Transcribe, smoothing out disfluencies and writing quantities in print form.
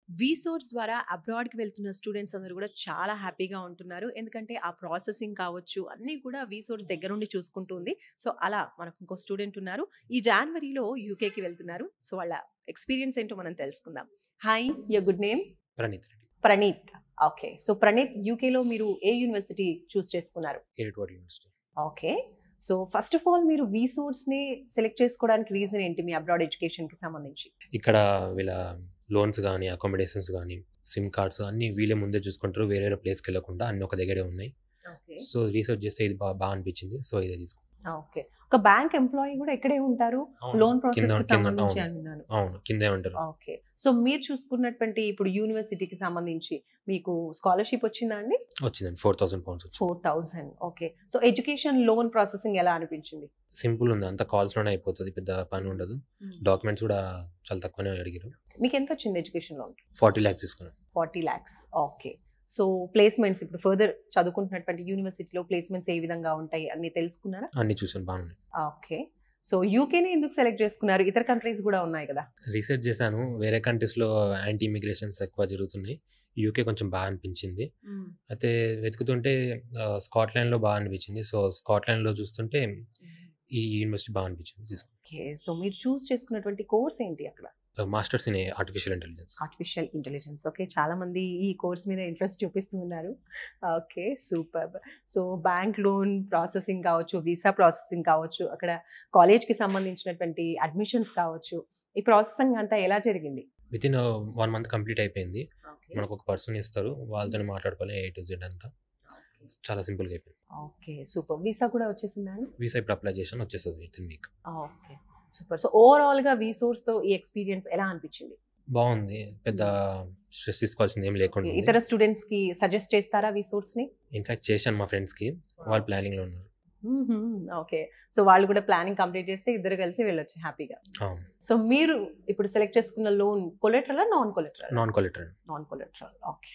వీసోర్స్ ద్వారా అబ్రాడ్‌కి వెళ్తున్న స్టూడెంట్స్ అందరూ కూడా చాలా హ్యాపీగా ఉంటున్నారు. ఎందుకంటే ఆ ప్రాసెసింగ్ కావచ్చు అన్నీ కూడా వీసోర్స్ దగ్గరుండి చూసుకుంటుంది. సో, అలా మనకు ఇంకో స్టూడెంట్ ఉన్నారు. ఈ జాన్వరిలో యూకేకి వెళ్తున్నారు. సో, వాళ్ళ ఎక్స్‌పీరియన్స్ ఏంటో మనం తెలుసుకుందాం. Hi! Your good name? Praneeth Reddy. Praneeth. Okay. So, Praneeth యూకేలో మీరు ఏ యూనివర్సిటీ చూస్ చేసుకున్నారు? ఎడిట్‌వర్డ్ university. Okay. So, first of all మీరు వీసోర్స్‌ని సెలెక్ట్ చేసుకోవడానికి రీజన్ ఏంటి మీ అబ్రాడ్ ఎడ్యుకేషన్‌కి సంబంధించి? ఇక్కడ వీళ్ళ లోన్స్ గానీ, అకామిడేషన్స్ గానీ, సిమ్ కార్డ్స్ అన్నీ వీళ్ళే ముందే చూసుకుంటారు. వేరే వేరే ప్లేస్‌కెళ్ళకుండా అన్నీ ఒక దగ్గరే ఉన్నాయి. ఓకే. సో, రీసెర్చ్ చేస్తే ఇది బా అనిపించింది. సో, ఇదే తీసుకున్నాను. ఓకే. ఒక బ్యాంక్ ఎంప్లాయీ కూడా ఇక్కడే ఉంటారు. లోన్ ప్రాసెస్‌కి సంబంధించి అన్నాను. అవును. కిందే ఉంటారు. ఓకే. సో, మీరు చూసుకున్నటువంటి ఇప్పుడు యూనివర్సిటీకి సంబంధించి మీకు స్కాలర్‌షిప్ వచ్చిందా అండి? వచ్చిందండి. 4,000 పౌండ్స్ వచ్చింది. 4,000 okay. So, education loan processing ఎలా అనిపించింది? సింపుల్ ఉంది. అంతా కాల్స్‌లోనే అయిపోతది. పెద్ద పని ఉండదు. డాక్యుమెంట్స్ కూడా చాలా తక్కువనే అడిగారు. మీకు ఎంత వచ్చింది ఎడ్యుకేషన్ లోన్? 40 lakhs తీసుకున్నాను. 40 lakhs ఓకే. సో, ప్లేస్‌మెంట్స్ ఇప్పుడు ఫర్దర్ చదువుకుంటున్నటువంటి యూనివర్సిటీలో ప్లేస్‌మెంట్స్ ఏ విధంగా ఉంటాయి అన్నీ తెలుసుకున్నారా? అన్నీ చూసాను బాగున్నాయి. ఓకే. సో, యూకేనే ఎందుకు సెలెక్ట్ చేసుకున్నారు? ఇతర కంట్రీస్ కూడా ఉన్నాయి కదా! రీసెర్చ్ చేశాను. వేరే కంట్రీస్‌లో యాంటీ ఇమిగ్రేషన్స్ ఎక్కువ జరుగుతున్నాయి. యూకే కొంచెం బాగా అనిపించింది. అయితే వెతుకుతుంటే స్కాట్లాండ్‌లో బాగా అనిపించింది. సో, స్కాట్లాండ్‌లో చూస్తుంటే ఈ యూనివర్సిటీ బాగా అనిపించింది. తీసుకున్నాను. ఓకే. సో, మీరు చూస్ చేసుకున్నటువంటి కోర్స్ ఏంటి అక్కడ? Masters in artificial intelligence. Artificial intelligence. Okay. చాలా మంది ఈ కోర్స్ మీద ఇంట్రెస్ట్ చూపిస్తూ ఉన్నారు. Okay. Superb. So, bank loan processing కావచ్చు, వీసా ప్రాసెసింగ్ కావచ్చు, అక్కడ కాలేజ్‌కి సంబంధించినటువంటి అడ్మిషన్స్ కావచ్చు. ఈ ప్రాసెసింగ్ అంతా ఎలా జరిగింది? వితిన్ 1 month కంప్లీట్ అయిపోయింది. ఓకే. మనకు ఒక పర్సన్ ఇస్తారు. వాళ్ళతోనే మాట్లాడుకోవాలి ఏ టు జెడ్ అంతా. చాలా సింపుల్‌గా అయిపోయింది. ఓకే. సూపర్. వీసా కూడా వచ్చేసిందా అండి? వీసా ఇప్పుడు అప్లై చేశాను. వచ్చేస్తది within week. Okay. Super. So, ఓవరాల్‌గా వీసోర్స్‌తో ఈ ఎక్స్‌పీరియన్స్ ఎలా అనిపించింది? బాగుంది. పెద్ద స్ట్రెస్ తీసుకోవాల్సింది ఏం లేకుండా ఉంది. ఇతర స్టూడెంట్స్‌కి సజెస్ట్ చేస్తారా వీసోర్స్‌ని? ఇన్‌ఫాక్ట్ చేశాను మా ఫ్రెండ్స్‌కి. వాళ్ళు ప్లానింగ్‌లో ఉన్నారు. ఓకే. సో, వాళ్ళు కూడా ప్లానింగ్ కంప్లీట్ చేస్తే ఇద్దరు కలిసి వెళ్ళొచ్చు హ్యాపీగా. అవును. సో, మీరు ఇప్పుడు సెలెక్ట్ చేసుకున్న లోన్ కొలెటరలా? Non collateral? Non collateral. Non collateral. Okay.